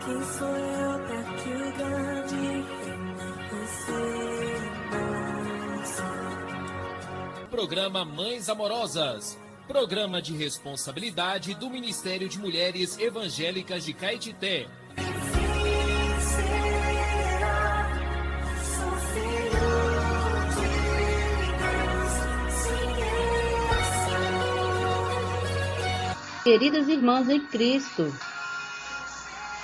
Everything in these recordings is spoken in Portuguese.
Quem sou eu pra que o grande receba? Programa Mães Amorosas. Programa de responsabilidade do Ministério de Mulheres Evangélicas de Caetité. Queridas irmãs em Cristo,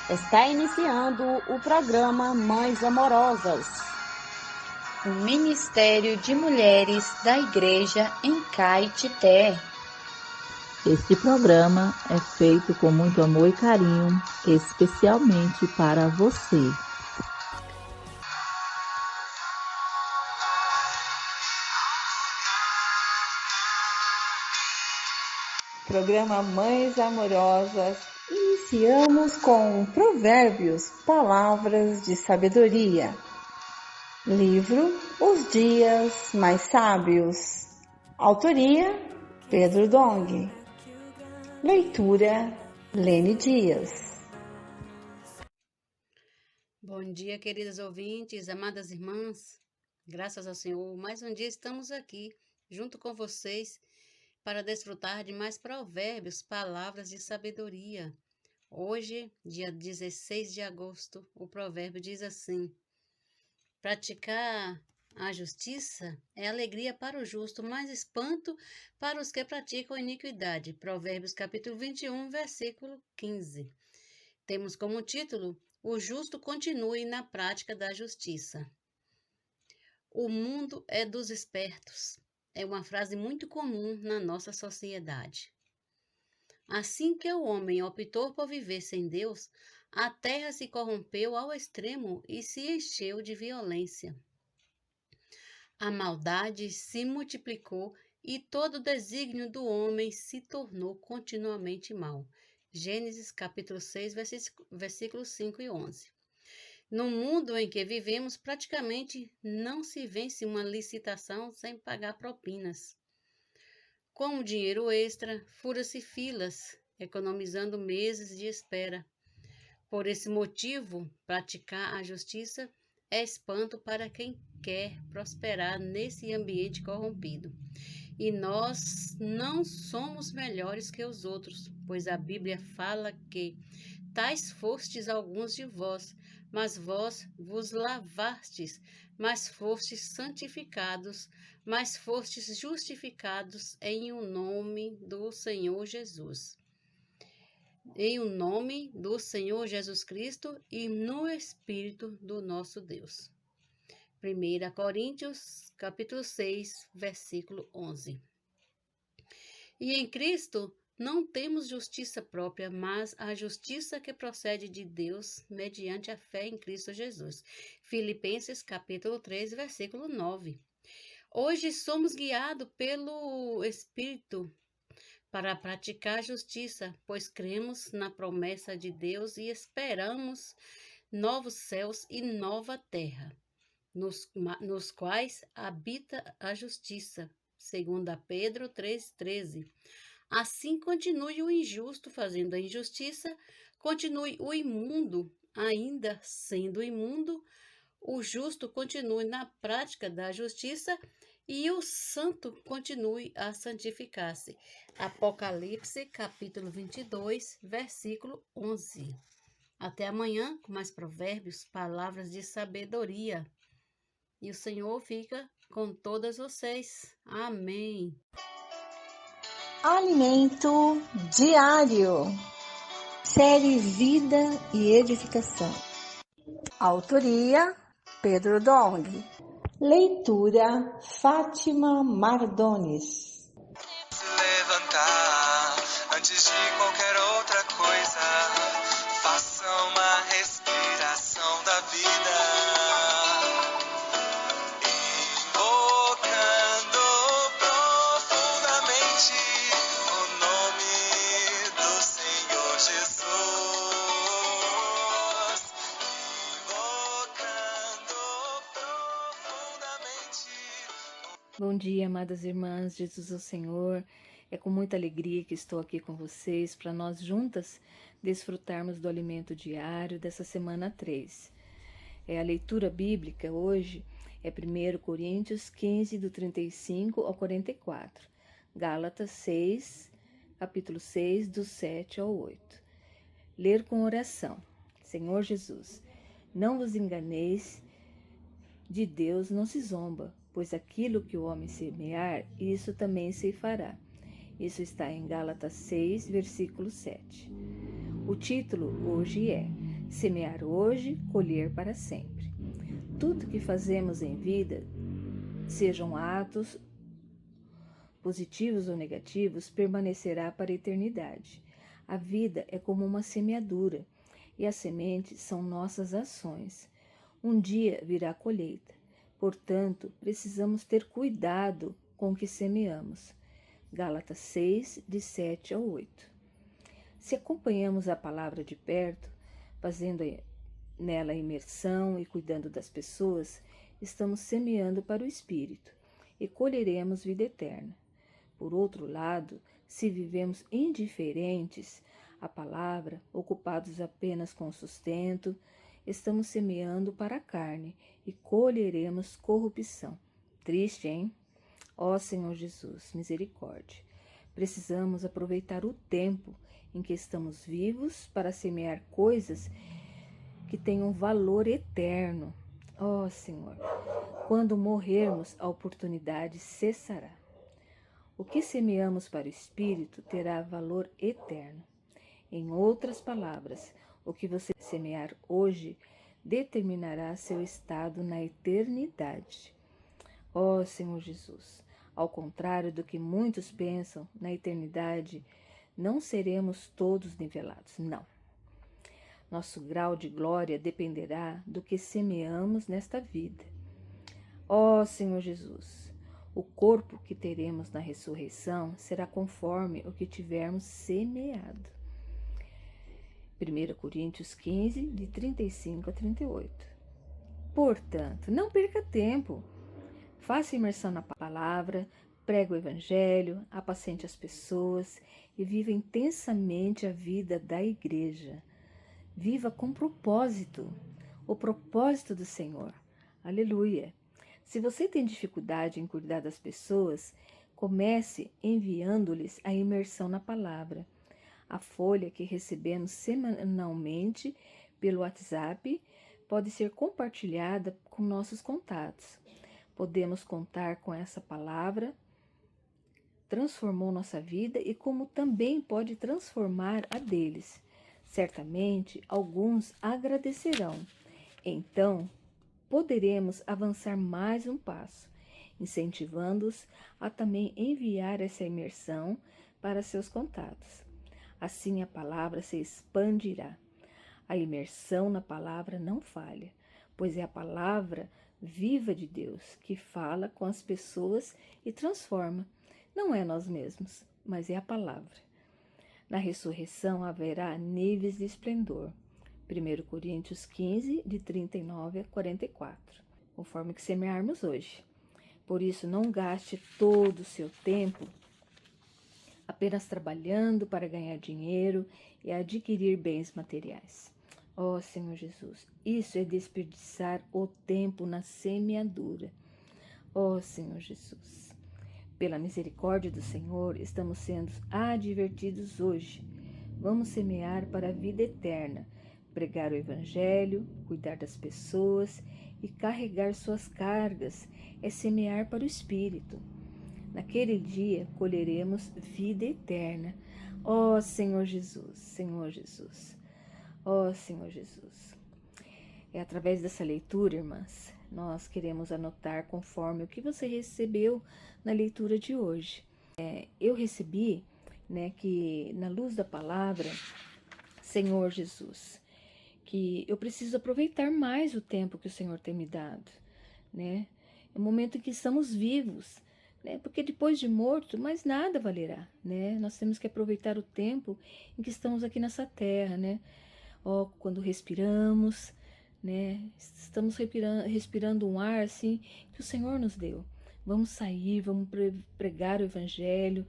está iniciando o programa Mães Amorosas, o Ministério de Mulheres da Igreja em Caetité. Este programa é feito com muito amor e carinho, especialmente para você. Programa Mães Amorosas. Iniciamos com Provérbios, Palavras de Sabedoria. Livro Os Dias Mais Sábios. Autoria Pedro Dong. Leitura Lene Dias. Bom dia, queridas ouvintes, amadas irmãs. Graças ao Senhor, mais um dia estamos aqui junto com vocês para desfrutar de mais provérbios, palavras de sabedoria. Hoje, dia 16 de agosto, o provérbio diz assim: praticar a justiça é alegria para o justo, mas espanto para os que praticam iniquidade. Provérbios capítulo 21, versículo 15. Temos como título: o justo continue na prática da justiça. O mundo é dos espertos. É uma frase muito comum na nossa sociedade. Assim que o homem optou por viver sem Deus, a terra se corrompeu ao extremo e se encheu de violência. A maldade se multiplicou e todo o desígnio do homem se tornou continuamente mau. Gênesis capítulo 6, versículos 5 e 11. No mundo em que vivemos, praticamente não se vence uma licitação sem pagar propinas. Com o dinheiro extra, fura-se filas, economizando meses de espera. Por esse motivo, praticar a justiça é espanto para quem quer prosperar nesse ambiente corrompido. E nós não somos melhores que os outros, pois a Bíblia fala que tais fostes alguns de vós, mas vós vos lavastes, mas fostes santificados, mas fostes justificados em o nome do Senhor Jesus. Em o nome do Senhor Jesus Cristo e no Espírito do nosso Deus. 1 Coríntios, capítulo 6, versículo 11. E em Cristo não temos justiça própria, mas a justiça que procede de Deus mediante a fé em Cristo Jesus. Filipenses capítulo 3, versículo 9. Hoje somos guiados pelo Espírito para praticar a justiça, pois cremos na promessa de Deus e esperamos novos céus e nova terra, nos quais habita a justiça. 2 Pedro 3,13. Assim continue o injusto fazendo a injustiça, continue o imundo ainda sendo imundo, o justo continue na prática da justiça e o santo continue a santificar-se. Apocalipse, capítulo 22, versículo 11. Até amanhã com mais provérbios, palavras de sabedoria. E o Senhor fica com todas vocês. Amém. Alimento diário. Série Vida e Edificação. Autoria Pedro Dong. Leitura Fátima Mardones. Se levantar antes de qualquer outra coisa, faça uma respiração da vida, invocando profundamente o nome do Senhor Jesus, invocando profundamente. Bom dia, amadas irmãs, Jesus é o Senhor. É com muita alegria que estou aqui com vocês para nós juntas desfrutarmos do alimento diário dessa semana 3. A leitura bíblica hoje é 1 Coríntios 15, do 35 ao 44, Gálatas 6, capítulo 6, do 7 ao 8. Ler com oração. Senhor Jesus, não vos enganeis, de Deus não se zomba, pois aquilo que o homem semear, isso também se fará. Isso está em Gálatas 6, versículo 7. O título hoje é Semear hoje, colher para sempre. Tudo que fazemos em vida, sejam atos positivos ou negativos, permanecerá para a eternidade. A vida é como uma semeadura e as sementes são nossas ações. Um dia virá a colheita. Portanto, precisamos ter cuidado com o que semeamos. Gálatas 6, de 7 a 8. Se acompanhamos a palavra de perto, fazendo nela imersão e cuidando das pessoas, estamos semeando para o Espírito e colheremos vida eterna. Por outro lado, se vivemos indiferentes à palavra, ocupados apenas com o sustento, estamos semeando para a carne e colheremos corrupção. Triste, hein? Ó Senhor Jesus, misericórdia. Precisamos aproveitar o tempo em que estamos vivos para semear coisas que tenham valor eterno. Ó Senhor, quando morrermos, a oportunidade cessará. O que semeamos para o Espírito terá valor eterno. Em outras palavras, o que você semear hoje determinará seu estado na eternidade. Ó Senhor Jesus, ao contrário do que muitos pensam, na eternidade não seremos todos nivelados, não. Nosso grau de glória dependerá do que semeamos nesta vida. Ó Senhor Jesus, o corpo que teremos na ressurreição será conforme o que tivermos semeado. 1 Coríntios 15, de 35 a 38. Portanto, não perca tempo. Faça imersão na palavra, pregue o evangelho, apacente as pessoas e viva intensamente a vida da igreja. Viva com propósito, o propósito do Senhor. Aleluia! Se você tem dificuldade em cuidar das pessoas, comece enviando-lhes a imersão na palavra. A folha que recebemos semanalmente pelo WhatsApp pode ser compartilhada com nossos contatos. Podemos contar com essa palavra, transformou nossa vida e como também pode transformar a deles. Certamente, alguns agradecerão. Então, poderemos avançar mais um passo, incentivando-os a também enviar essa imersão para seus contatos. Assim, a palavra se expandirá. A imersão na palavra não falha, pois é a palavra viva de Deus que fala com as pessoas e transforma. Não é nós mesmos, mas é a palavra. Na ressurreição haverá níveis de esplendor. 1 Coríntios 15, de 39 a 44, conforme que semearmos hoje. Por isso, não gaste todo o seu tempo apenas trabalhando para ganhar dinheiro e adquirir bens materiais. Ó Senhor Jesus, isso é desperdiçar o tempo na semeadura. Ó Senhor Jesus, pela misericórdia do Senhor, estamos sendo advertidos hoje. Vamos semear para a vida eterna, pregar o Evangelho, cuidar das pessoas e carregar suas cargas, é semear para o Espírito. Naquele dia colheremos vida eterna. Ó Senhor Jesus, Senhor Jesus. Ó Senhor Jesus. É através dessa leitura, irmãs, nós queremos anotar conforme o que você recebeu na leitura de hoje. Eu recebi, que na luz da palavra, Senhor Jesus, que eu preciso aproveitar mais o tempo que o Senhor tem me dado, É o momento em que estamos vivos, porque depois de morto, mais nada valerá, Nós temos que aproveitar o tempo em que estamos aqui nessa terra, quando respiramos, Estamos respirando um ar, assim, que o Senhor nos deu. Vamos sair, vamos pregar o Evangelho,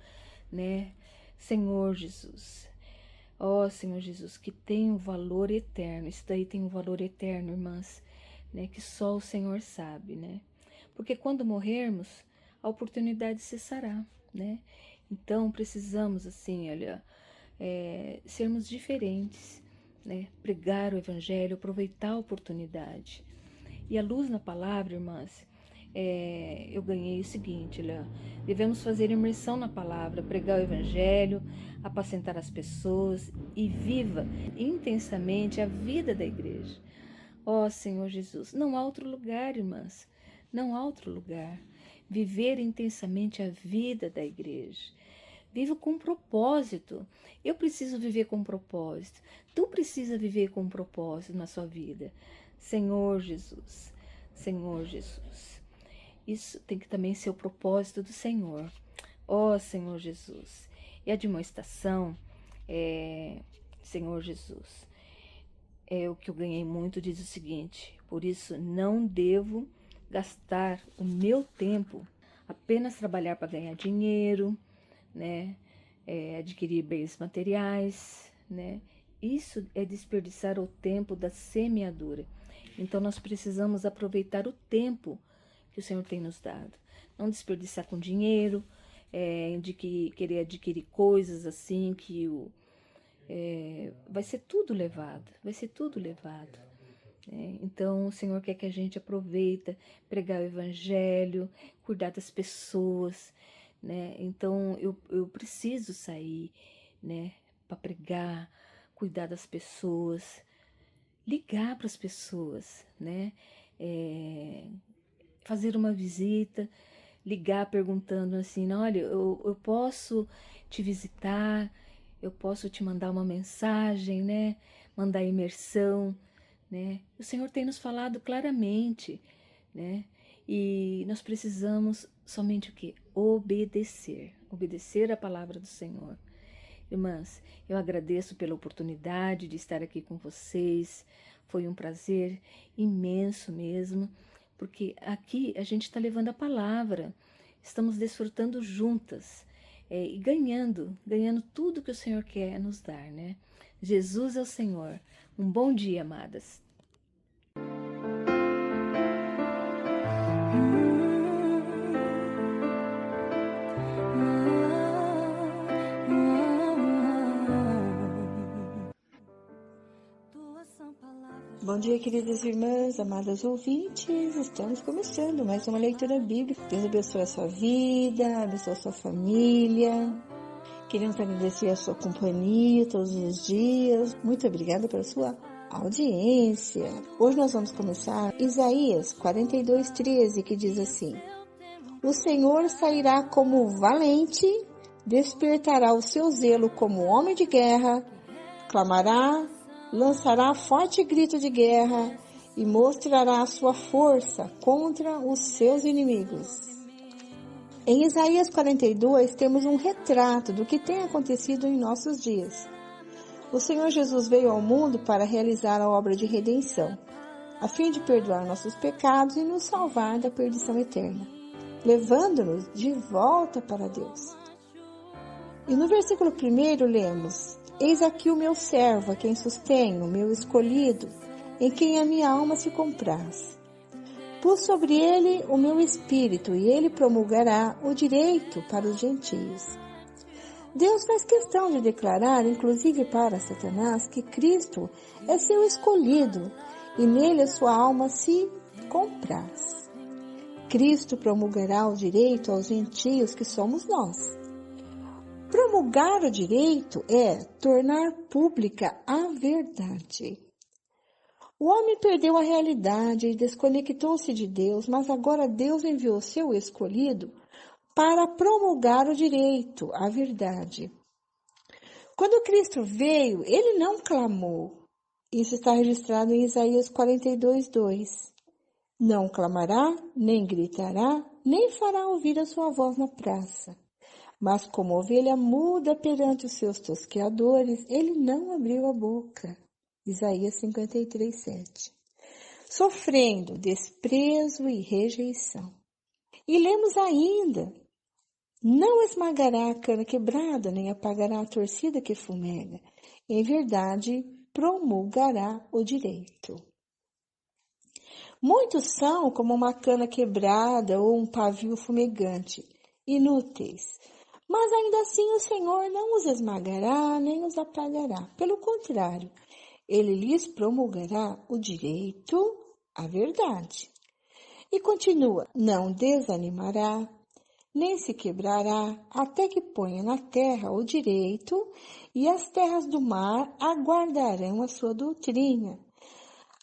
né? Senhor Jesus, ó Senhor Jesus, que tem um valor eterno. Isso daí tem um valor eterno, irmãs, né? Que só o Senhor sabe, né? Porque quando morrermos, a oportunidade cessará, né? Então precisamos, assim, olha, sermos diferentes, né? Pregar o Evangelho, aproveitar a oportunidade. E a luz na palavra, irmãs, eu ganhei o seguinte, olha, devemos fazer imersão na palavra, pregar o Evangelho, apacentar as pessoas e viva intensamente a vida da igreja. Ó Senhor Jesus, não há outro lugar, irmãs, não há outro lugar. Viver intensamente a vida da igreja. Viva com propósito. Eu preciso viver com propósito. Tu precisa viver com propósito na sua vida. Senhor Jesus, Senhor Jesus. Isso tem que também ser o propósito do Senhor. Ó Senhor Jesus. E a demonstração, Senhor Jesus, o que eu ganhei muito diz o seguinte: por isso não devo gastar o meu tempo apenas trabalhar para ganhar dinheiro, né? Adquirir bens materiais, né? Isso é desperdiçar o tempo da semeadura. Então nós precisamos aproveitar o tempo que o Senhor tem nos dado. Não desperdiçar com dinheiro, de querer adquirir coisas assim que vai ser tudo levado, Então o Senhor quer que a gente aproveita, pregar o Evangelho, cuidar das pessoas, né? Então eu preciso sair, né, para pregar, cuidar das pessoas, ligar para as pessoas, né? Fazer uma visita, ligar perguntando assim, olha, eu posso te visitar, eu posso te mandar uma mensagem, né? Mandar imersão, né? O Senhor tem nos falado claramente, né? E nós precisamos somente o quê? Obedecer a palavra do Senhor. Irmãs, eu agradeço pela oportunidade de estar aqui com vocês. Foi um prazer imenso mesmo, porque aqui a gente está levando a palavra, estamos desfrutando juntas e ganhando tudo que o Senhor quer nos dar, né? Jesus é o Senhor. Um bom dia, amadas. Bom dia, queridas irmãs, amadas ouvintes. Estamos começando mais uma leitura bíblica. Deus abençoe a sua vida, abençoe a sua família. Queremos agradecer a sua companhia todos os dias. Muito obrigada pela sua audiência. Hoje nós vamos começar Isaías 42:13, que diz assim: O Senhor sairá como valente, despertará o seu zelo como homem de guerra, clamará, lançará forte grito de guerra e mostrará a sua força contra os seus inimigos. Em Isaías 42 temos um retrato do que tem acontecido em nossos dias. O Senhor Jesus veio ao mundo para realizar a obra de redenção, a fim de perdoar nossos pecados e nos salvar da perdição eterna, levando-nos de volta para Deus. E no versículo 1 lemos: Eis aqui o meu servo, a quem sustenho, o meu escolhido, em quem a minha alma se compraz. Pus sobre ele o meu espírito, e ele promulgará o direito para os gentios. Deus faz questão de declarar, inclusive para Satanás, que Cristo é seu escolhido, e nele a sua alma se compraz. Cristo promulgará o direito aos gentios, que somos nós. Promulgar o direito é tornar pública a verdade. O homem perdeu a realidade e desconectou-se de Deus, mas agora Deus enviou seu escolhido para promulgar o direito, a verdade. Quando Cristo veio, ele não clamou. Isso está registrado em Isaías 42:2. Não clamará, nem gritará, nem fará ouvir a sua voz na praça. Mas como ovelha muda perante os seus tosqueadores, ele não abriu a boca. Isaías 53:7. Sofrendo desprezo e rejeição. E lemos ainda Não esmagará a cana quebrada, nem apagará a torcida que fumega. Em verdade, promulgará o direito. Muitos são como uma cana quebrada ou um pavio fumegante, inúteis. Mas ainda assim o Senhor não os esmagará, nem os apagará. Pelo contrário, Ele lhes promulgará o direito, a verdade. E continua, não desanimará, nem se quebrará, até que ponha na terra o direito, e as terras do mar aguardarão a sua doutrina.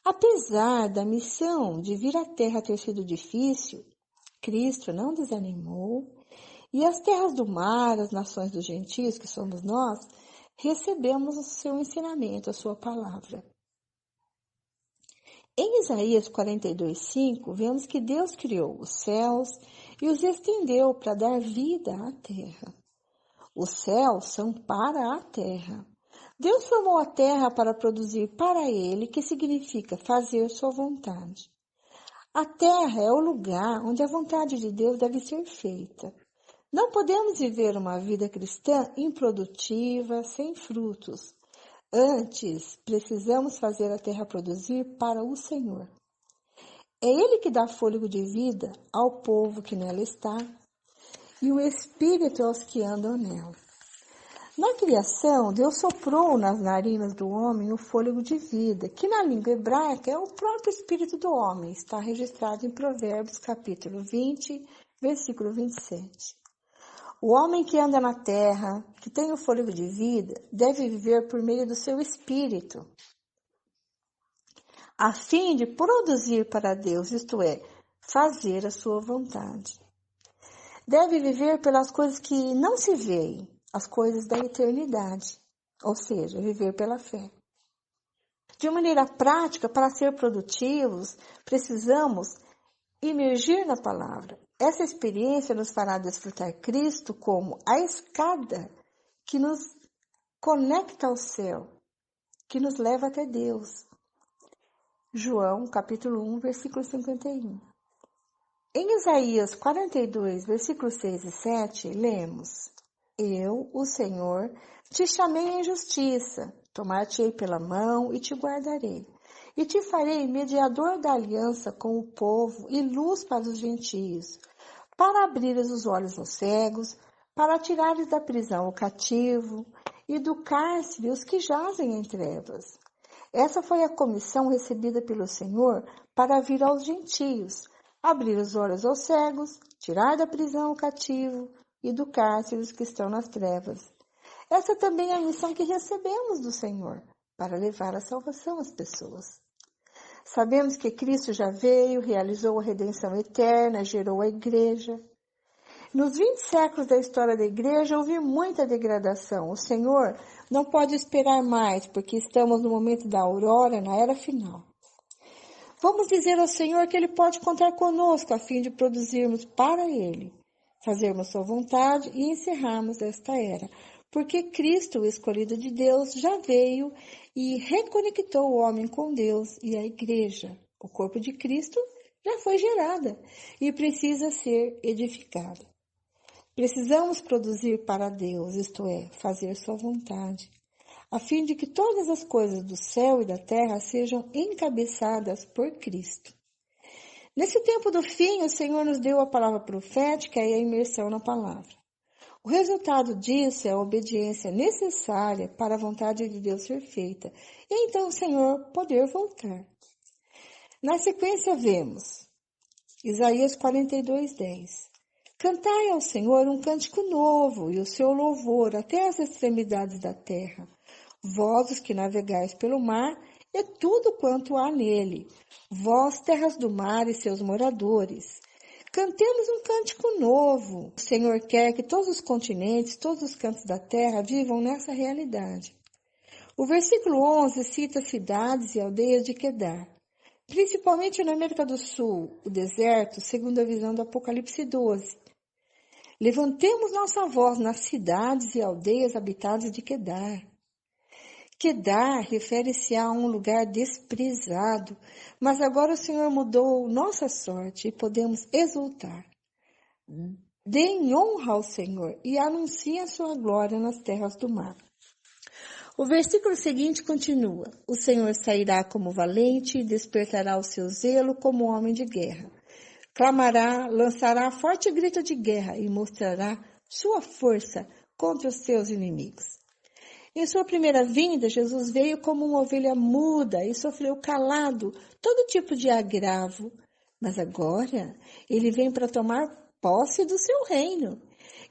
Apesar da missão de vir à terra ter sido difícil, Cristo não desanimou, e as terras do mar, as nações dos gentios, que somos nós, recebemos o seu ensinamento, a sua palavra. Em Isaías 42:5, vemos que Deus criou os céus e os estendeu para dar vida à terra. Os céus são para a terra. Deus formou a terra para produzir para Ele, que significa fazer sua vontade. A terra é o lugar onde a vontade de Deus deve ser feita. Não podemos viver uma vida cristã improdutiva, sem frutos. Antes, precisamos fazer a terra produzir para o Senhor. É Ele que dá fôlego de vida ao povo que nela está e o Espírito aos que andam nela. Na criação, Deus soprou nas narinas do homem o fôlego de vida, que na língua hebraica é o próprio Espírito do homem. Está registrado em Provérbios, capítulo 20, versículo 27. O homem que anda na terra, que tem o fôlego de vida, deve viver por meio do seu espírito, a fim de produzir para Deus, isto é, fazer a sua vontade. Deve viver pelas coisas que não se veem, as coisas da eternidade, ou seja, viver pela fé. De maneira prática, para ser produtivos, precisamos imergir na palavra. Essa experiência nos fará desfrutar Cristo como a escada que nos conecta ao céu, que nos leva até Deus. João, capítulo 1, versículo 51. Em Isaías 42, versículos 6 e 7, lemos: Eu, o Senhor, te chamei em justiça, tomar-te-ei pela mão e te guardarei. E te farei mediador da aliança com o povo e luz para os gentios, para abrires os olhos aos cegos, para tirares da prisão o cativo e do cárcere os que jazem em trevas. Essa foi a comissão recebida pelo Senhor para vir aos gentios, abrir os olhos aos cegos, tirar da prisão o cativo e do cárcere os que estão nas trevas. Essa também é a missão que recebemos do Senhor, para levar a salvação às pessoas. Sabemos que Cristo já veio, realizou a redenção eterna, gerou a igreja. Nos 20 séculos da história da igreja, houve muita degradação. O Senhor não pode esperar mais, porque estamos no momento da aurora, na era final. Vamos dizer ao Senhor que Ele pode contar conosco, a fim de produzirmos para Ele, fazermos sua vontade e encerrarmos esta era. Porque Cristo, o escolhido de Deus, já veio e reconectou o homem com Deus e a igreja. O corpo de Cristo já foi gerada e precisa ser edificada. Precisamos produzir para Deus, isto é, fazer sua vontade, a fim de que todas as coisas do céu e da terra sejam encabeçadas por Cristo. Nesse tempo do fim, o Senhor nos deu a palavra profética e a imersão na palavra. O resultado disso é a obediência necessária para a vontade de Deus ser feita, e então o Senhor poder voltar. Na sequência vemos Isaías 42:10. Cantai ao Senhor um cântico novo e o seu louvor até as extremidades da terra. Vós os que navegais pelo mar e tudo quanto há nele. Vós, terras do mar e seus moradores. Cantemos um cântico novo. O Senhor quer que todos os continentes, todos os cantos da terra vivam nessa realidade. O versículo 11 cita cidades e aldeias de Quedar, principalmente na América do Sul, o deserto, segundo a visão do Apocalipse 12. Levantemos nossa voz nas cidades e aldeias habitadas de Quedar. Quedar refere-se a um lugar desprezado, mas agora o Senhor mudou nossa sorte e podemos exultar. deem honra ao Senhor e anunciem a sua glória nas terras do mar. O versículo seguinte continua: o Senhor sairá como valente e despertará o seu zelo como homem de guerra. Clamará, lançará forte grito de guerra e mostrará sua força contra os seus inimigos. Em sua primeira vinda, Jesus veio como uma ovelha muda e sofreu calado todo tipo de agravo. Mas agora, ele vem para tomar posse do seu reino.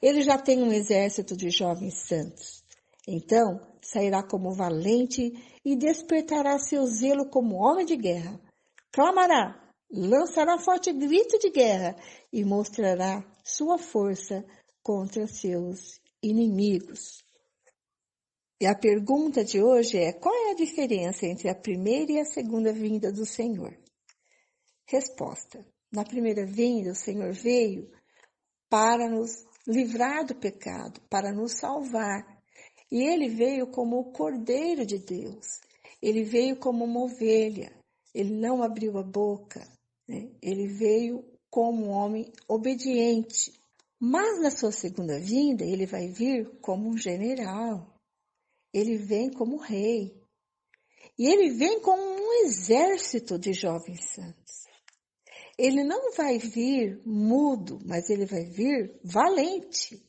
Ele já tem um exército de jovens santos. Então, sairá como valente e despertará seu zelo como homem de guerra. Clamará, lançará forte grito de guerra e mostrará sua força contra seus inimigos. E a pergunta de hoje é: qual é a diferença entre a primeira e a segunda vinda do Senhor? Resposta: na primeira vinda, o Senhor veio para nos livrar do pecado, para nos salvar. E ele veio como o Cordeiro de Deus. Ele veio como uma ovelha. Ele não abriu a boca, né? Ele veio como um homem obediente. Mas na sua segunda vinda, ele vai vir como um general. Ele vem como rei. E ele vem com um exército de jovens santos. Ele não vai vir mudo, mas ele vai vir valente.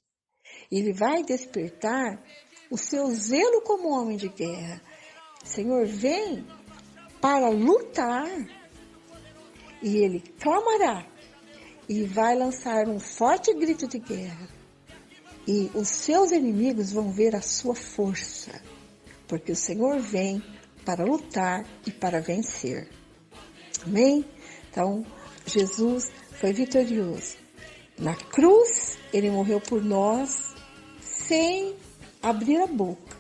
Ele vai despertar o seu zelo como homem de guerra. O Senhor vem para lutar. E ele clamará e vai lançar um forte grito de guerra. E os seus inimigos vão ver a sua força, porque o Senhor vem para lutar e para vencer. Amém? Então, Jesus foi vitorioso. Na cruz, ele morreu por nós sem abrir a boca.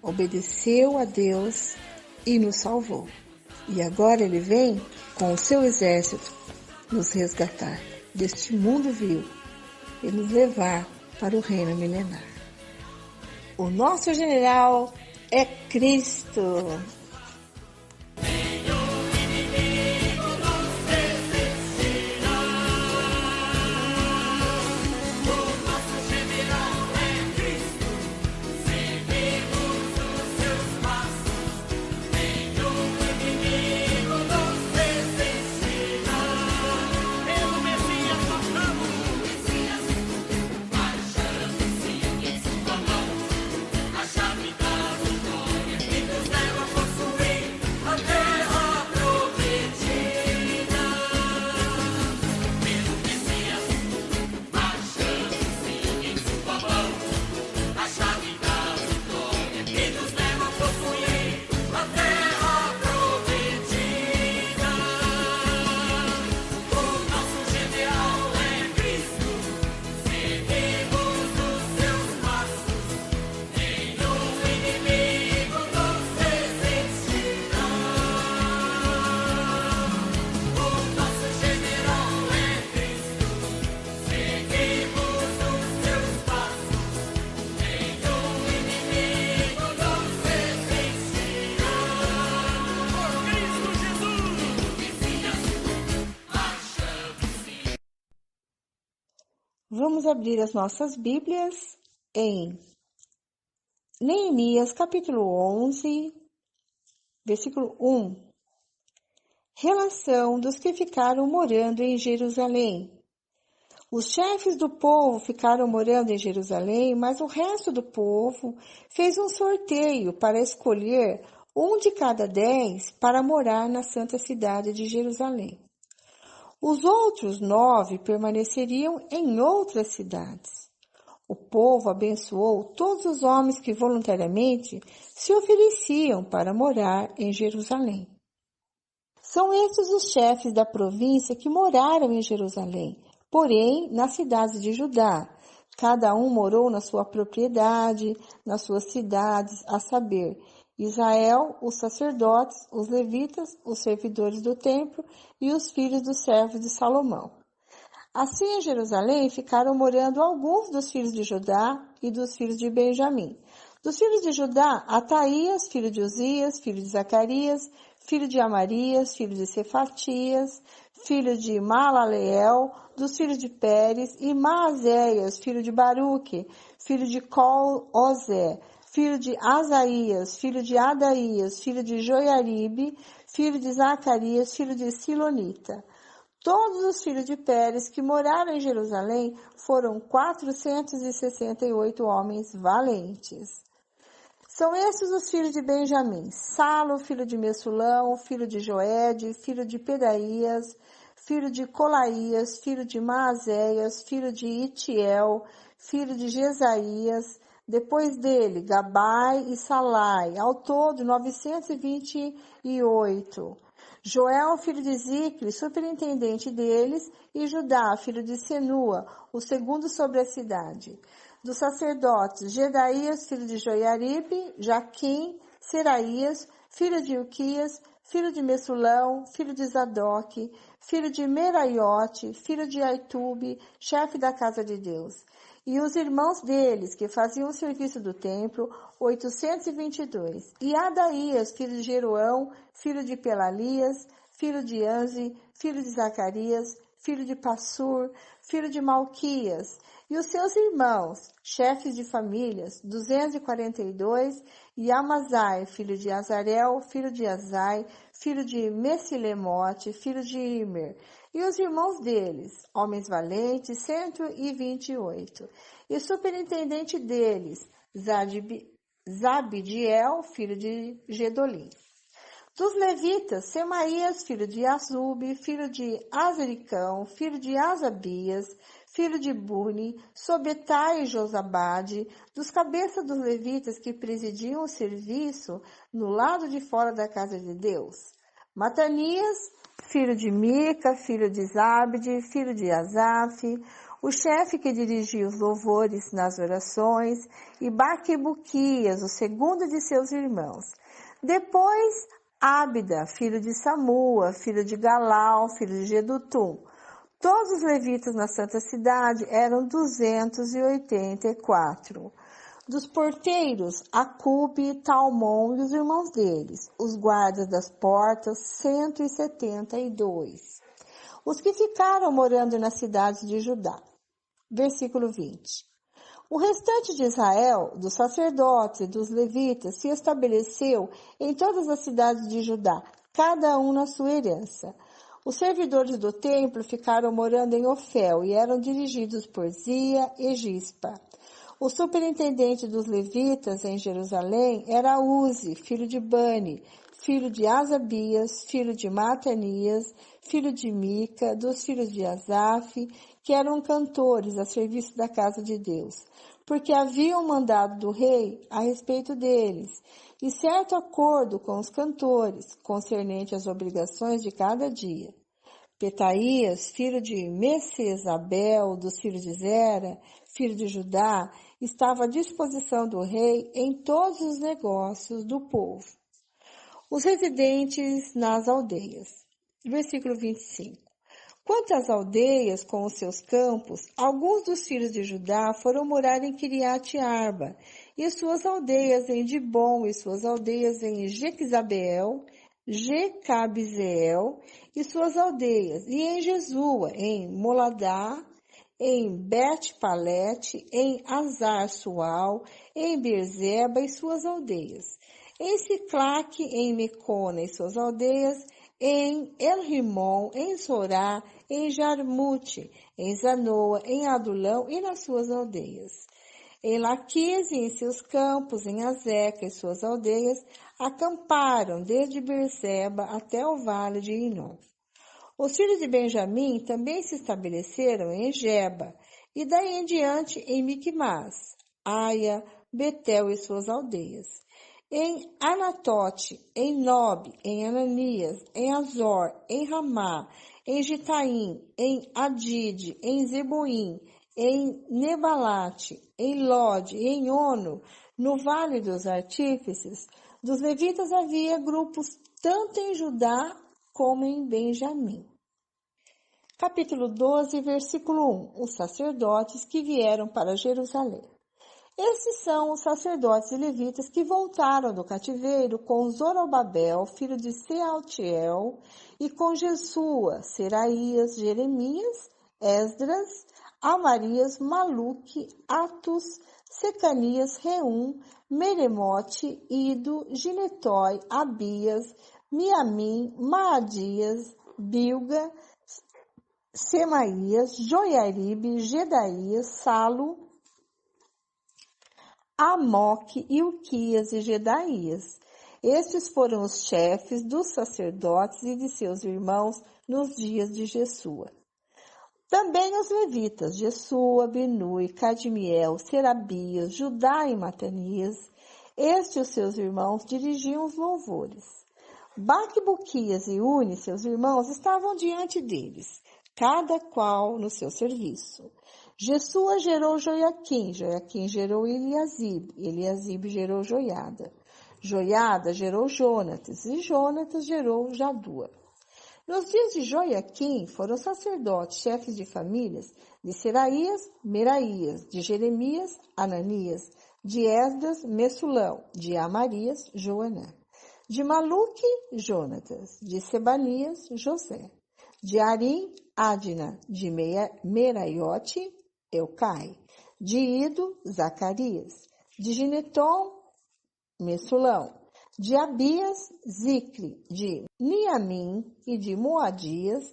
Obedeceu a Deus e nos salvou. E agora ele vem com o seu exército nos resgatar deste mundo vil e nos levar para o reino milenar. O nosso general é Cristo. Vamos abrir as nossas Bíblias em Neemias, capítulo 11, versículo 1. Relação dos que ficaram morando em Jerusalém. Os chefes do povo ficaram morando em Jerusalém, mas o resto do povo fez um sorteio para escolher um de cada 10 para morar na santa cidade de Jerusalém. Os outros 9 permaneceriam em outras cidades. O povo abençoou todos os homens que voluntariamente se ofereciam para morar em Jerusalém. São estes os chefes da província que moraram em Jerusalém, porém nas cidades de Judá. Cada um morou na sua propriedade, nas suas cidades, a saber, Israel, os sacerdotes, os levitas, os servidores do templo e os filhos dos servos de Salomão. Assim, em Jerusalém ficaram morando alguns dos filhos de Judá e dos filhos de Benjamim. Dos filhos de Judá, Ataías, filho de Uzias, filho de Zacarias, filho de Amarias, filho de Cefatias, filho de Malaleel, dos filhos de Pérez, e Maazéias, filho de Baruque, filho de Col-Ozé, filho de Asaías, filho de Adaías, filho de Joiaribe, filho de Zacarias, filho de Silonita. Todos os filhos de Pérez que moraram em Jerusalém foram 468 homens valentes. São estes os filhos de Benjamim: Salo, filho de Messulão, filho de Joede, filho de Pedaías, filho de Colaías, filho de Maazéias, filho de Itiel, filho de Jesaías, depois dele Gabai e Salai, ao todo 928. Joel, filho de Zicre, superintendente deles, e Judá, filho de Senua, o segundo sobre a cidade. Dos sacerdotes, Gedaías, filho de Joiaribe, Jaquim, Seraías, filho de Ilquias, filho de Messulão, filho de Zadok, filho de Meraiote, filho de Aitube, chefe da casa de Deus. E os irmãos deles, que faziam o serviço do templo, 822. E Adaías, filho de Jeroão, filho de Pelalias, filho de Anzi, filho de Zacarias, filho de Passur, filho de Malquias. E os seus irmãos, chefes de famílias, 242, e Amazai, filho de Azarel, filho de Azai, filho de Messilemote, filho de Imer. E os irmãos deles, homens valentes, 128. E superintendente deles, Zabdiel, filho de Gedolim. Dos levitas, Semaías, filho de Azube, filho de Azericão, filho de Asabias, filho de Buni, Sobetai e Josabade, dos cabeças dos levitas que presidiam o serviço no lado de fora da casa de Deus. Matanias, filho de Mica, filho de Zabde, filho de Asaf, o chefe que dirigia os louvores nas orações, e Baquebuquias, o segundo de seus irmãos. Depois, Ábida, filho de Samua, filho de Galal, filho de Gedutum. Todos os levitas na santa cidade eram 284. Dos porteiros, Acube, Talmon e os irmãos deles. Os guardas das portas, 172. Os que ficaram morando nas cidades de Judá. Versículo 20. O restante de Israel, dos sacerdotes e dos levitas, se estabeleceu em todas as cidades de Judá, cada um na sua herança. Os servidores do templo ficaram morando em Ofel e eram dirigidos por Zia e Gispa. O superintendente dos levitas em Jerusalém era Uzi, filho de Bani, filho de Asabias, filho de Matanias, filho de Mica, dos filhos de Asaf, que eram cantores a serviço da casa de Deus, porque haviam mandado do rei a respeito deles, e certo acordo com os cantores, concernente às obrigações de cada dia. Petaías, filho de Messesabel, dos filhos de Zera, filho de Judá, estava à disposição do rei em todos os negócios do povo. Os residentes nas aldeias. Versículo 25. Quanto às aldeias com os seus campos, alguns dos filhos de Judá foram morar em Kiriat Arba, e suas aldeias em Dibom, e suas aldeias em Jequizabeel, Jecabzeel, e suas aldeias, e em Jesua, em Moladá, em Bet-Palete, em Azar-Sual, em Berzeba e suas aldeias, em Siclac, em Mecona e suas aldeias, em El-Rimon, em Sorá, em Jarmute, em Zanoa, em Adulão e nas suas aldeias. Em Laquis e em seus campos, em Azeca e suas aldeias, acamparam desde Berseba até o vale de Inom. Os filhos de Benjamim também se estabeleceram em Geba, e daí em diante em Miquimás, Aia, Betel e suas aldeias. Em Anatote, em Nob, em Ananias, em Azor, em Ramá, em Gitaim, em Adide, em Zeboim, em Nebalate, em Lode e em Ono, no Vale dos Artífices, dos levitas havia grupos tanto em Judá como em Benjamim. Capítulo 12, versículo 1. Os sacerdotes que vieram para Jerusalém. Esses são os sacerdotes e levitas que voltaram do cativeiro com Zorobabel, filho de Sealtiel, e com Jesua, Seraías, Jeremias, Esdras, Amarias, Maluque, Atus, Secanias, Reum, Meremote, Ido, Ginetói, Abias, Miamim, Maadias, Bilga, Semaías, Joiaribe, Gedaías, Salo, Amoque, Ilquias e Gedaías. Estes foram os chefes dos sacerdotes e de seus irmãos nos dias de Jesua. Também os levitas, Jesua, Binui, Cadmiel, Serabias, Judá e Matanias, estes e os seus irmãos dirigiam os louvores. Baquebuquias e Uni, seus irmãos, estavam diante deles, cada qual no seu serviço. Jesua gerou Joiaquim, Joiaquim gerou Eliasibe, Eliasibe gerou Joiada. Joiada gerou Jonatas, e Jonatas gerou Jadua. Nos dias de Joiaquim foram sacerdotes, chefes de famílias, de Seraías, Meraías, de Jeremias, Ananias, de Esdras, Messulão, de Amarias, Joanã, de Maluque, Jonatas, de Sebanias, José, de Arim, Adna, de Meraiote, Eucai, de Ido, Zacarias, de Gineton, Messulão, de Abias, Zicre, de Niamim e de Moadias,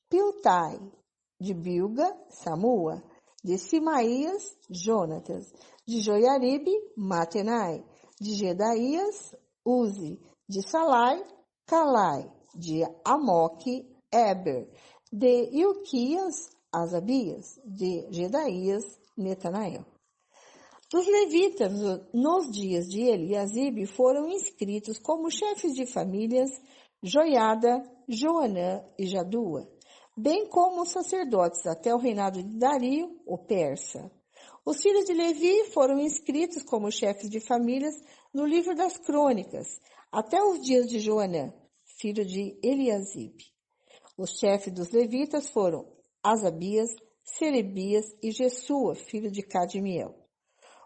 Piltai, de Bilga, Samua, de Simaías, Jonatas, de Joiaribe, Matenai, de Gedaías, Uzi, de Salai, Calai, de Amoque, Eber, de Ilquias, Asabias, de Gedaías, Netanael. Os levitas, nos dias de Eliasibe, foram inscritos como chefes de famílias Joiada, Joanã e Jadua, bem como os sacerdotes até o reinado de Dario, o persa. Os filhos de Levi foram inscritos como chefes de famílias no livro das crônicas, até os dias de Joanã, filho de Eliasibe. Os chefes dos levitas foram Asabias, Serebias e Jesua, filho de Cadmiel.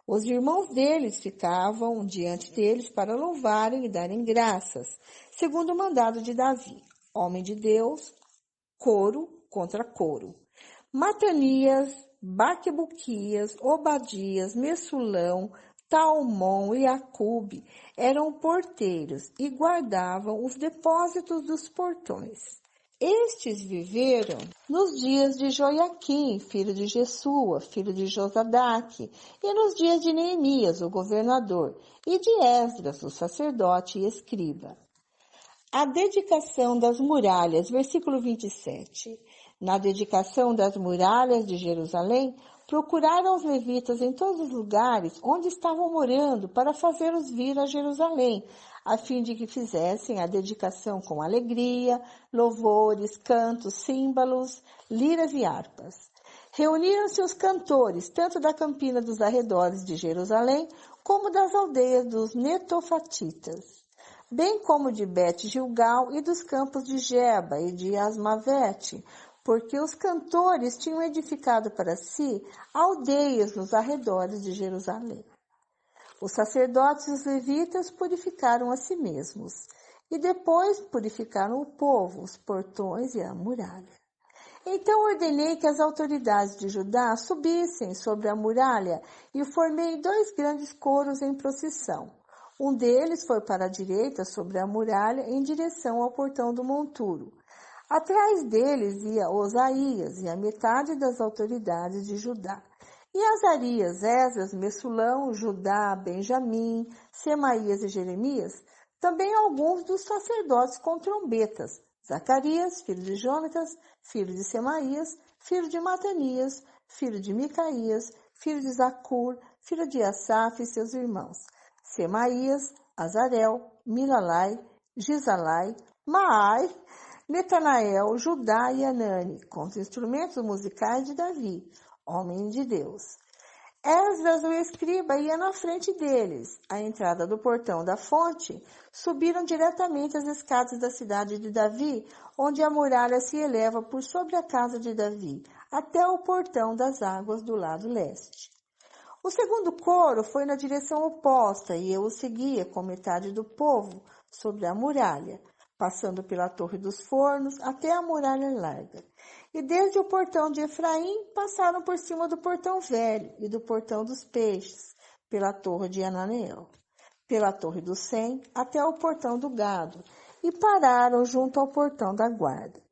Os irmãos deles ficavam diante deles para louvarem e darem graças, segundo o mandado de Davi, homem de Deus, coro contra coro. Matanias, Baquebuquias, Obadias, Messulão, Talmon e Acube eram porteiros e guardavam os depósitos dos portões. Estes viveram nos dias de Joiaquim, filho de Jesua, filho de Josadaque, e nos dias de Neemias, o governador, e de Esdras, o sacerdote e escriba. A dedicação das muralhas, versículo 27. Na dedicação das muralhas de Jerusalém, procuraram os levitas em todos os lugares onde estavam morando para fazê-los vir a Jerusalém, a fim de que fizessem a dedicação com alegria, louvores, cantos, símbolos, liras e harpas. Reuniram-se os cantores, tanto da campina dos arredores de Jerusalém, como das aldeias dos netofatitas, bem como de Bet-Gilgal e dos campos de Geba e de Asmavete, porque os cantores tinham edificado para si aldeias nos arredores de Jerusalém. Os sacerdotes e os levitas purificaram a si mesmos, e depois purificaram o povo, os portões e a muralha. Então ordenei que as autoridades de Judá subissem sobre a muralha e formei 2 grandes coros em procissão. Um deles foi para a direita sobre a muralha em direção ao portão do monturo. Atrás deles ia Osaías e a metade das autoridades de Judá. E Azarias, Esdras, Messulão, Judá, Benjamim, Semaías e Jeremias, também alguns dos sacerdotes com trombetas, Zacarias, filho de Jonatas, filho de Semaías, filho de Matanias, filho de Micaías, filho de Zacur, filho de Asaf e seus irmãos, Semaías, Azarel, Milalai, Gisalai, Maai, Netanael, Judá e Anani, com os instrumentos musicais de Davi, homem de Deus. Esdras, o escriba, ia na frente deles. À entrada do portão da fonte, subiram diretamente as escadas da cidade de Davi, onde a muralha se eleva por sobre a casa de Davi, até o portão das águas do lado leste. O segundo coro foi na direção oposta e eu o seguia com metade do povo sobre a muralha, passando pela Torre dos Fornos até a muralha larga. E desde o portão de Efraim passaram por cima do portão velho e do portão dos peixes, pela Torre de Ananeel, pela Torre do Sem até o portão do gado, e pararam junto ao portão da guarda.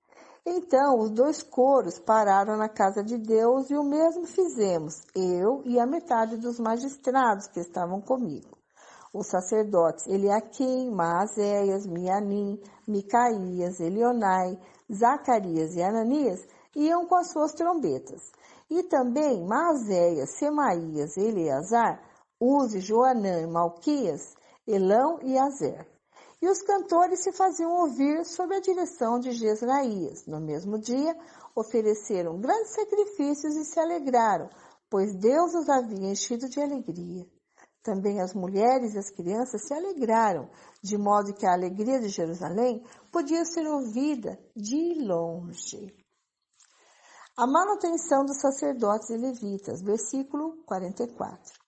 Então os dois coros pararam na casa de Deus e o mesmo fizemos, eu e a metade dos magistrados que estavam comigo. Os sacerdotes Eliaquim, Maazéias, Mianim, Micaías, Elionai, Zacarias e Ananias iam com as suas trombetas. E também Maazéias, Semaías, Eleazar, Uzi, Joanã, Malquias, Elão e Azer. E os cantores se faziam ouvir sob a direção de Jesraías. No mesmo dia, ofereceram grandes sacrifícios e se alegraram, pois Deus os havia enchido de alegria. Também as mulheres e as crianças se alegraram, de modo que a alegria de Jerusalém podia ser ouvida de longe. A manutenção dos sacerdotes e levitas, versículo 44.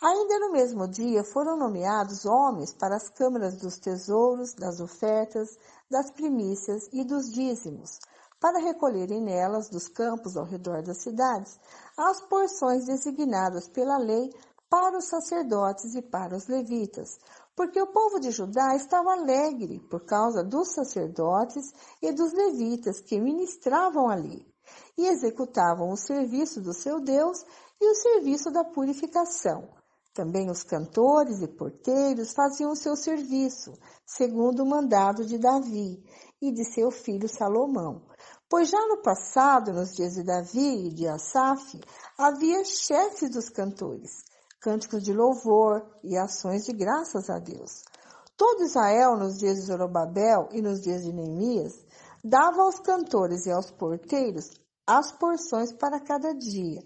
Ainda no mesmo dia foram nomeados homens para as câmaras dos tesouros, das ofertas, das primícias e dos dízimos, para recolherem nelas, dos campos ao redor das cidades, as porções designadas pela lei para os sacerdotes e para os levitas, porque o povo de Judá estava alegre por causa dos sacerdotes e dos levitas que ministravam ali, e executavam o serviço do seu Deus e o serviço da purificação. Também os cantores e porteiros faziam o seu serviço, segundo o mandado de Davi e de seu filho Salomão. Pois já no passado, nos dias de Davi e de Asaf, havia chefes dos cantores, cânticos de louvor e ações de graças a Deus. Todo Israel, nos dias de Zorobabel e nos dias de Neemias, dava aos cantores e aos porteiros as porções para cada dia.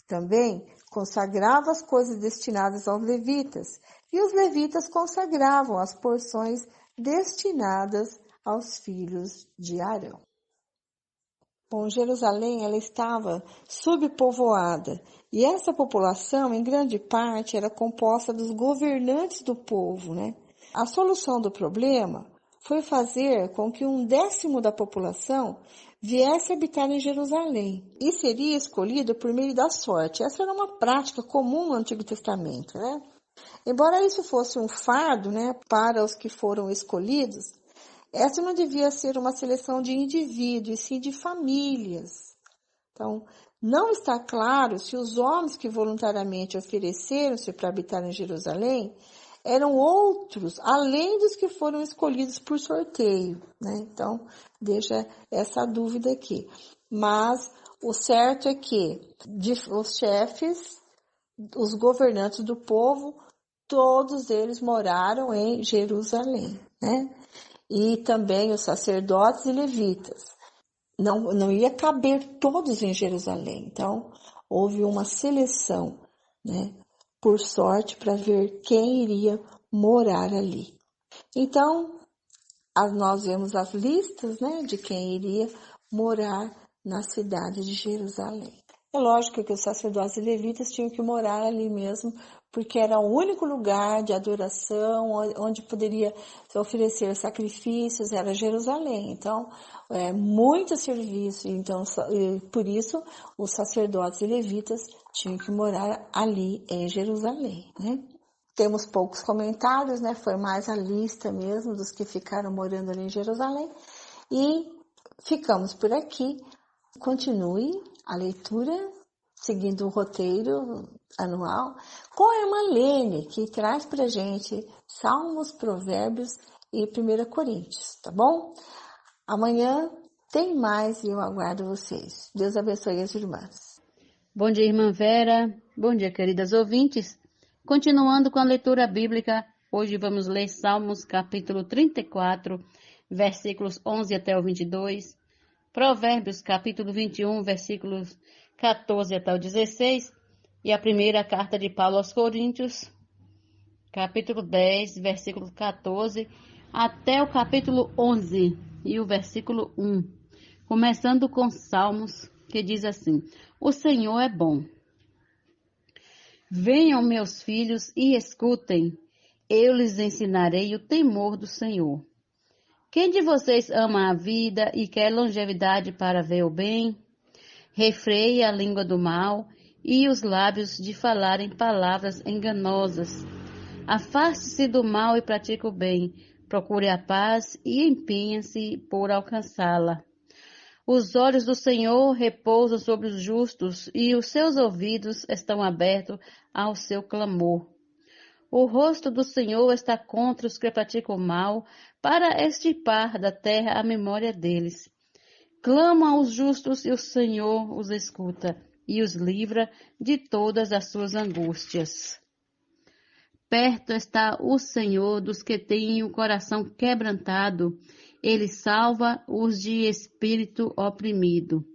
Também consagrava as coisas destinadas aos levitas, e os levitas consagravam as porções destinadas aos filhos de Arão. Bom, Jerusalém ela estava subpovoada, e essa população, em grande parte, era composta dos governantes do povo, né? A solução do problema foi fazer com que 1/10 da população viesse habitar em Jerusalém e seria escolhido por meio da sorte. Essa era uma prática comum no Antigo Testamento, né? Embora isso fosse um fardo, né, para os que foram escolhidos, essa não devia ser uma seleção de indivíduos, sim de famílias. Então, não está claro se os homens que voluntariamente ofereceram-se para habitar em Jerusalém eram outros, além dos que foram escolhidos por sorteio, né? Então, deixa essa dúvida aqui. Mas o certo é que os chefes, os governantes do povo, todos eles moraram em Jerusalém, né? E também os sacerdotes e levitas. Não ia caber todos em Jerusalém. Então, houve uma seleção, né? Por sorte, para ver quem iria morar ali. Então, nós vemos as listas, né, de quem iria morar na cidade de Jerusalém. É lógico que os sacerdotes e levitas tinham que morar ali mesmo, porque era o único lugar de adoração, onde poderia se oferecer sacrifícios, era Jerusalém. Então, muito serviço, então, por isso, os sacerdotes e levitas tinham que morar ali em Jerusalém, né? Temos poucos comentários, né? Foi mais a lista mesmo dos que ficaram morando ali em Jerusalém. E ficamos por aqui. Continue a leitura, seguindo o roteiro anual, com a irmã Lene, que traz pra gente Salmos, Provérbios e 1 Coríntios, tá bom? Amanhã tem mais e eu aguardo vocês. Deus abençoe as irmãs. Bom dia, irmã Vera. Bom dia, queridas ouvintes. Continuando com a leitura bíblica, hoje vamos ler Salmos capítulo 34, versículos 11 até o 22, Provérbios capítulo 21, versículos 14 até o 16, e a primeira carta de Paulo aos Coríntios, capítulo 10, versículo 14, até o capítulo 11 e o versículo 1, começando com Salmos, que diz assim: O Senhor é bom. Venham, meus filhos, e escutem. Eu lhes ensinarei o temor do Senhor. Quem de vocês ama a vida e quer longevidade para ver o bem? Refreie a língua do mal e os lábios de falarem palavras enganosas. Afaste-se do mal e pratique o bem. Procure a paz e empenhe-se por alcançá-la. Os olhos do Senhor repousam sobre os justos e os seus ouvidos estão abertos ao seu clamor. O rosto do Senhor está contra os que praticam o mal, para extirpar da terra a memória deles. Clamam aos justos e o Senhor os escuta e os livra de todas as suas angústias. Perto está o Senhor dos que têm o coração quebrantado. Ele salva os de espírito oprimido.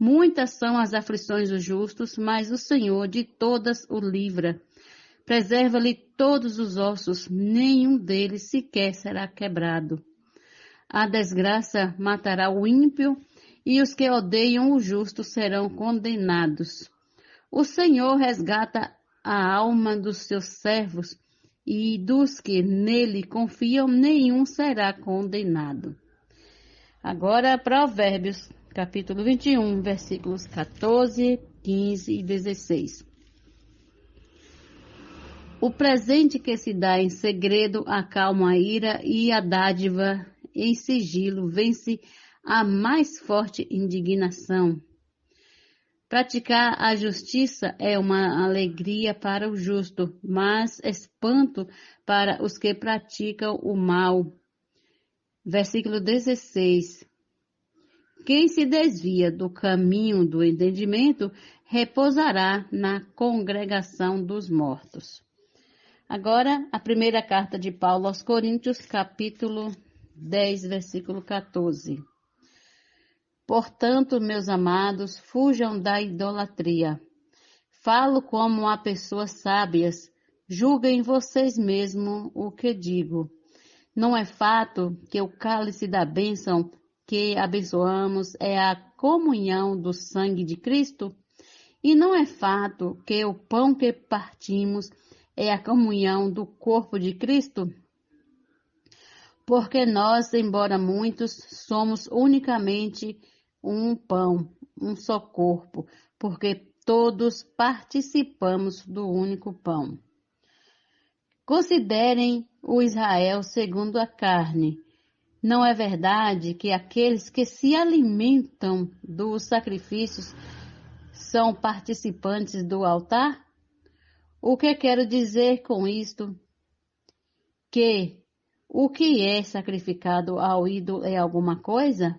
Muitas são as aflições dos justos, mas o Senhor de todas o livra. Preserva-lhe todos os ossos, nenhum deles sequer será quebrado. A desgraça matará o ímpio, e os que odeiam o justo serão condenados. O Senhor resgata a alma dos seus servos, e dos que nele confiam, nenhum será condenado. Agora, Provérbios, capítulo 21, versículos 14, 15 e 16. O presente que se dá em segredo acalma a ira, e a dádiva em sigilo vence a mais forte indignação. Praticar a justiça é uma alegria para o justo, mas espanto para os que praticam o mal. Versículo 16. Quem se desvia do caminho do entendimento repousará na congregação dos mortos. Agora, a primeira carta de Paulo aos Coríntios, capítulo 10, versículo 14. Portanto, meus amados, fujam da idolatria. Falo como a pessoas sábias, julguem vocês mesmos o que digo. Não é fato que o cálice da bênção que abençoamos é a comunhão do sangue de Cristo? E não é fato que o pão que partimos é a comunhão do corpo de Cristo? Porque nós, embora muitos, somos unicamente um pão, um só corpo, porque todos participamos do único pão. Considerem o Israel segundo a carne. Não é verdade que aqueles que se alimentam dos sacrifícios são participantes do altar? O que quero dizer com isto? Que o que é sacrificado ao ídolo é alguma coisa?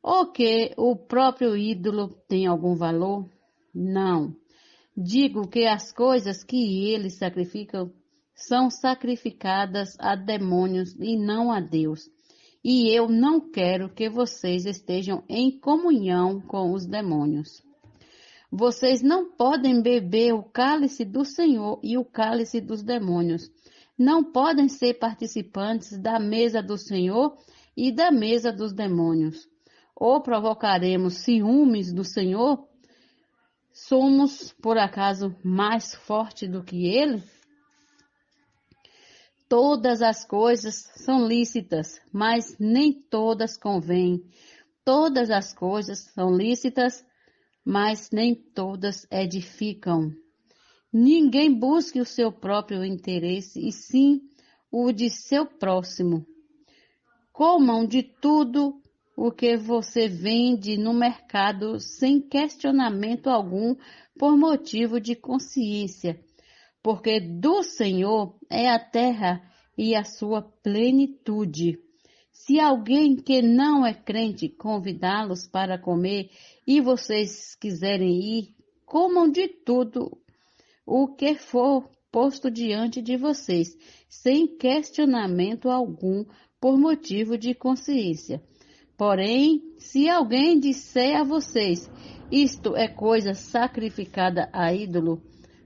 Ou que o próprio ídolo tem algum valor? Não. Digo que as coisas que eles sacrificam são sacrificadas a demônios e não a Deus. E eu não quero que vocês estejam em comunhão com os demônios. Vocês não podem beber o cálice do Senhor e o cálice dos demônios. Não podem ser participantes da mesa do Senhor e da mesa dos demônios. Ou provocaremos ciúmes do Senhor? Somos, por acaso, mais fortes do que Ele? Todas as coisas são lícitas, mas nem todas convêm. Todas as coisas são lícitas, mas nem todas edificam. Ninguém busque o seu próprio interesse, e sim o de seu próximo. Comam de tudo o que você vende no mercado sem questionamento algum por motivo de consciência, porque do Senhor é a terra e a sua plenitude. Se alguém que não é crente convidá-los para comer e vocês quiserem ir, comam de tudo o que for posto diante de vocês, sem questionamento algum por motivo de consciência. Porém, se alguém disser a vocês, isto é coisa sacrificada a ídolo,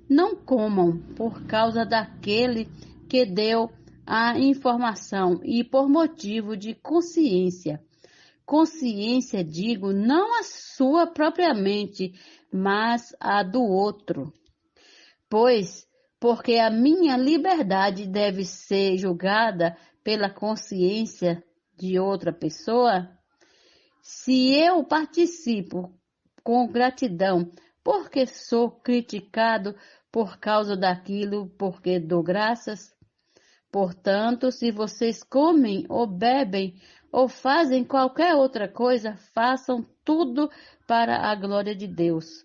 não comam por causa daquele que deu a informação e por motivo de consciência. Consciência, digo, não a sua propriamente, mas a do outro. pois, porque a minha liberdade deve ser julgada pela consciência de outra pessoa? Se eu participo com gratidão, porque sou criticado por causa daquilo, porque dou graças? Portanto, se vocês comem ou bebem ou fazem qualquer outra coisa, façam tudo para a glória de Deus.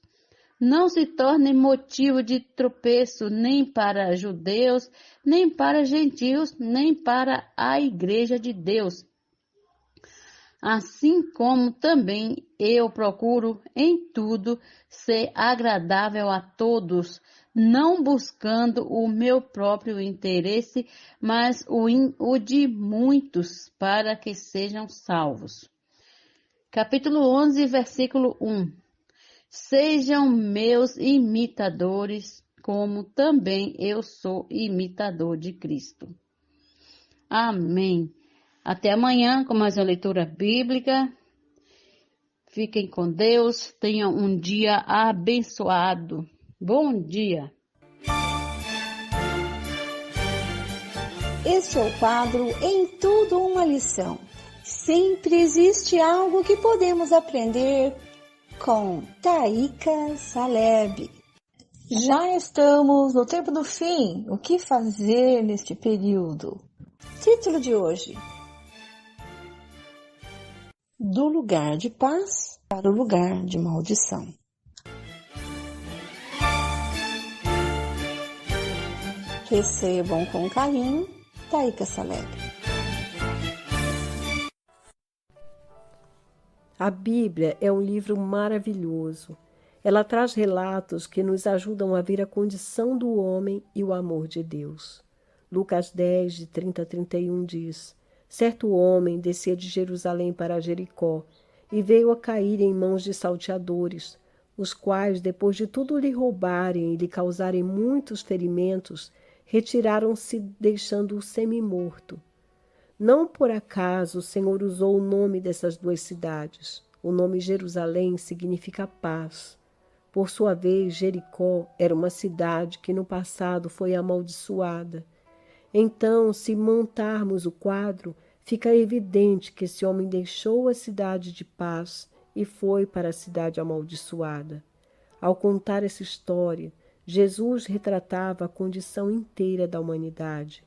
Não se tornem motivo de tropeço nem para judeus, nem para gentios, nem para a igreja de Deus. Assim como também eu procuro em tudo ser agradável a todos, não buscando o meu próprio interesse, mas o de muitos, para que sejam salvos. Capítulo 11, versículo 1. Sejam meus imitadores, como também eu sou imitador de Cristo. Amém. Até amanhã com mais uma leitura bíblica. Fiquem com Deus. Tenham um dia abençoado. Bom dia. Este é o quadro Em Tudo Uma Lição. Sempre existe algo que podemos aprender com Taíka Saleb. Já estamos no tempo do fim. O que fazer neste período? Título de hoje: Do lugar de paz para o lugar de maldição. Recebam com carinho, Taíka Saleb. A Bíblia é um livro maravilhoso. Ela traz relatos que nos ajudam a ver a condição do homem e o amor de Deus. Lucas 10, de 30 a 31 diz: Certo homem descia de Jerusalém para Jericó e veio a cair em mãos de salteadores, os quais, depois de tudo lhe roubarem e lhe causarem muitos ferimentos, retiraram-se, deixando-o semi-morto. Não por acaso o Senhor usou o nome dessas duas cidades. O nome Jerusalém significa paz. Por sua vez, Jericó era uma cidade que no passado foi amaldiçoada. Então, se montarmos o quadro, fica evidente que esse homem deixou a cidade de paz e foi para a cidade amaldiçoada. Ao contar essa história, Jesus retratava a condição inteira da humanidade.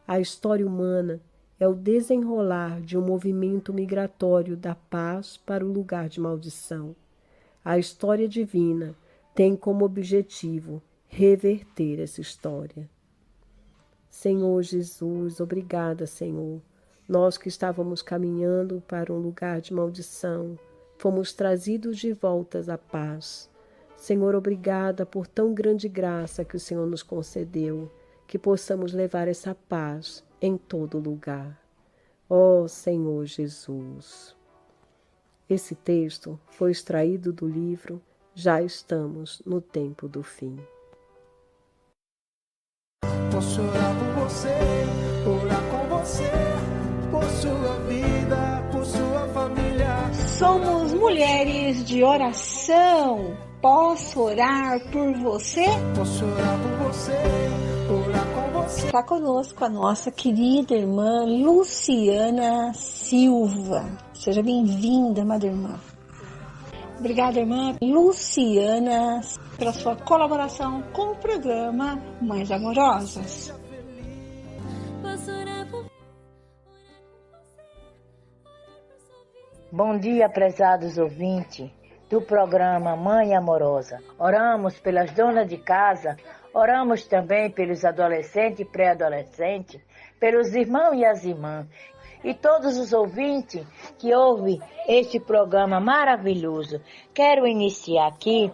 A história humana é o desenrolar de um movimento migratório da paz para o lugar de maldição. A história divina tem como objetivo reverter essa história. Senhor Jesus, obrigada, Senhor. Nós que estávamos caminhando para um lugar de maldição, fomos trazidos de volta à paz. Senhor, obrigada por tão grande graça que o Senhor nos concedeu, que possamos levar essa paz em todo lugar. Ó Senhor Jesus. Esse texto foi extraído do livro Já Estamos no Tempo do Fim. Posso orar por você, orar com você, por sua vida, por sua família. Somos mulheres de oração. Posso orar por você? Posso orar por você, orar com você. Está conosco a nossa querida irmã Luciana Silva. Seja bem-vinda, amada irmã. Obrigada, irmã Luciana, pela sua colaboração com o programa Mães Amorosas. Bom dia, prezados ouvintes do programa Mãe Amorosa. Oramos pelas donas de casa, oramos também pelos adolescentes e pré-adolescentes, pelos irmãos e as irmãs, e todos os ouvintes que ouvem este programa maravilhoso. Quero iniciar aqui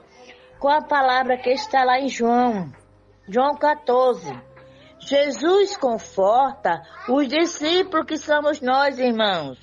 com a palavra que está lá em João 14. Jesus conforta os discípulos que somos nós, irmãos.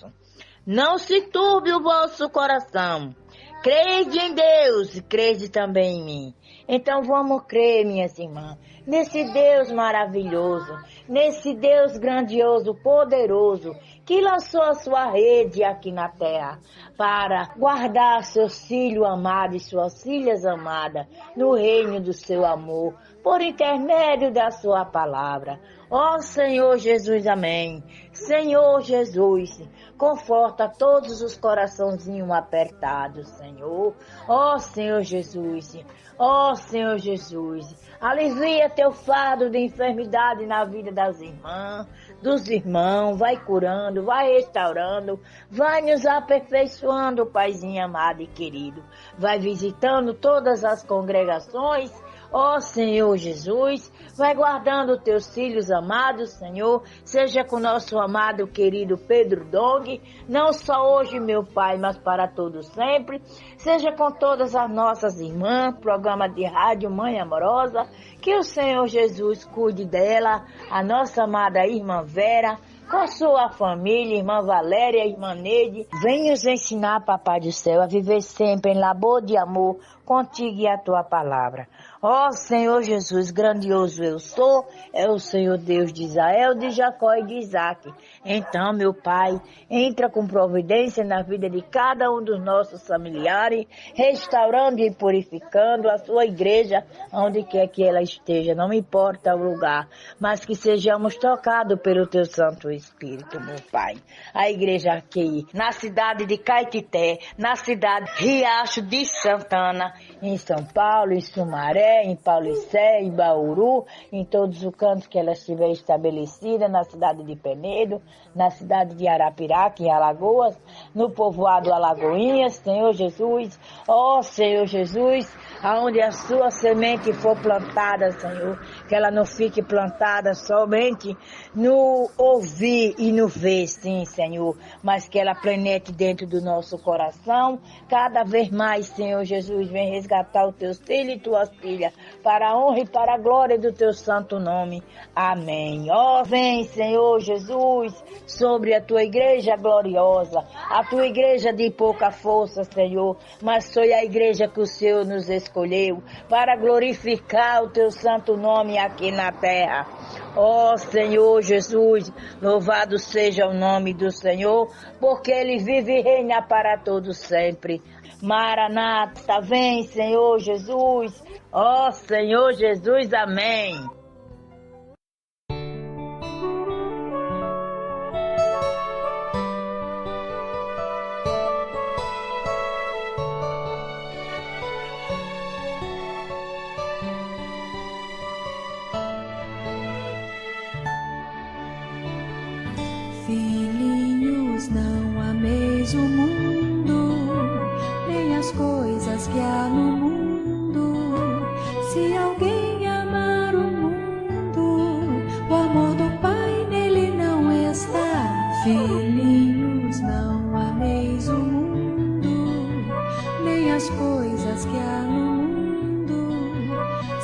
Não se turbe o vosso coração. Crede em Deus e crede também em mim. Então vamos crer, minhas irmãs, nesse Deus maravilhoso, nesse Deus grandioso, poderoso, que lançou a sua rede aqui na terra para guardar seus filhos amados e suas filhas amadas no reino do seu amor, por intermédio da sua palavra. Ó Senhor Jesus, amém. Senhor Jesus, conforta todos os coraçãozinhos apertados, Senhor. Ó Senhor Jesus, ó Senhor Jesus, alivia teu fardo de enfermidade na vida das irmãs, dos irmãos, vai curando, vai restaurando, vai nos aperfeiçoando, Paizinho amado e querido. Vai visitando todas as congregações, ó Senhor Jesus, vai guardando teus filhos amados, Senhor, seja com nosso amado querido Pedro Dong, não só hoje, meu Pai, mas para todos sempre, seja com todas as nossas irmãs, programa de rádio Mãe Amorosa, que o Senhor Jesus cuide dela, a nossa amada irmã Vera, com sua família, irmã Valéria, irmã Neide, vem nos ensinar, Papai do Céu, a viver sempre em labor de amor contigo e a tua palavra. Ó Senhor Jesus, grandioso eu sou, é o Senhor Deus de Israel, de Jacó e de Isaac. Então, meu Pai, entra com providência na vida de cada um dos nossos familiares, restaurando e purificando a sua igreja, onde quer que ela esteja, não importa o lugar, mas que sejamos tocados pelo teu Santo Espírito, meu Pai. A igreja aqui, na cidade de Caetité, na cidade Riacho de Santana, em São Paulo, em Sumaré, em Paulicé, em Bauru, em todos os cantos que ela estiver estabelecida, na cidade de Penedo, na cidade de Arapiraca, em Alagoas, no povoado Alagoinhas, Senhor Jesus, ó Senhor Jesus, aonde a sua semente for plantada, Senhor, que ela não fique plantada somente no ouvir e no ver, sim, Senhor, mas que ela planete dentro do nosso coração, cada vez mais, Senhor Jesus, vem resgatar os teus filhos e tuas filhas, para a honra e para a glória do teu santo nome. Amém. Ó, vem, Senhor Jesus, sobre a tua igreja gloriosa, a tua igreja de pouca força, Senhor, mas foi a igreja que o Senhor nos escolheu para glorificar o teu santo nome aqui na terra. Ó Senhor Jesus, louvado seja o nome do Senhor, porque Ele vive e reina para todos sempre. Maranata, vem Senhor Jesus, ó Senhor Jesus, amém. Filhinhos, não ameis o mundo, nem as coisas que há no mundo. Se alguém amar o mundo, o amor do Pai nele não está. Filhinhos, não ameis o mundo, nem as coisas que há no mundo.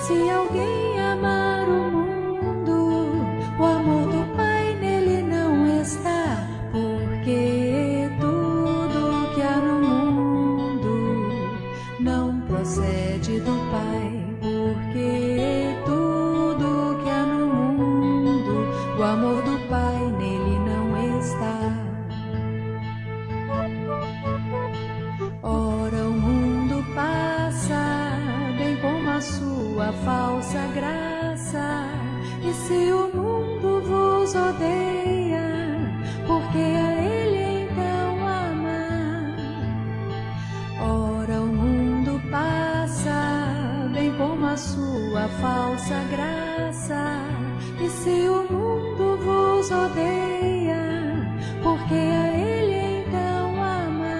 Se alguém amar o mundo, o amor do Pai nele não está. Porque tudo que há no mundo não procede do Pai. Porque tudo que há no mundo, o amor do Pai nele não está. Ora, o mundo passa, bem como a sua falsa graça. E se o mundo vos odeia, porque a ele então ama. Ora, o mundo passa, bem como a sua falsa graça. E se o mundo vos odeia, porque a ele então ama.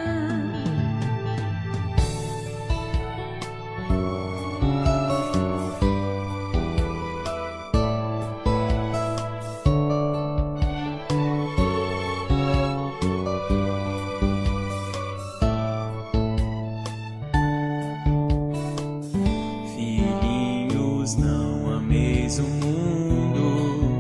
Filhinhos, não ameis o mundo,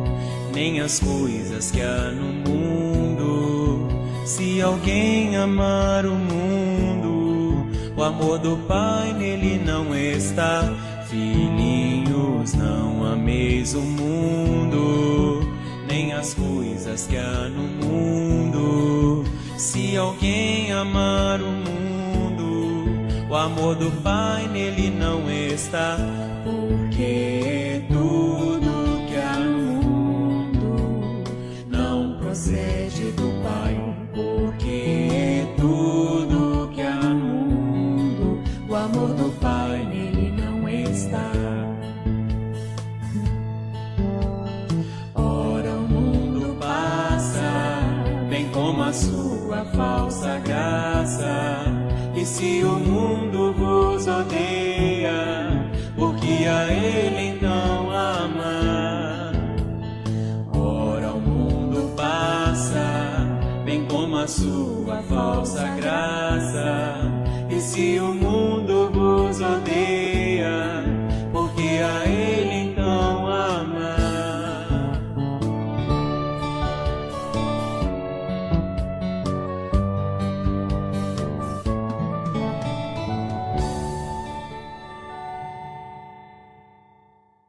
nem as coisas que há no mundo. Se alguém amar o mundo, o amor do Pai nele não está. Filhinhos, não ameis o mundo, nem as as coisas que há no mundo. Se alguém amar o mundo, o amor do Pai nele não está. Porque tudo que há no mundo não procede do Pai. Porque tudo que há no mundo, o amor do Pai nele não está. Ora, o mundo passa, bem como a sua falsa graça. E se o mundo vos odeia, porque a ele então ama. Ora, o mundo passa, bem como a sua falsa graça. E se o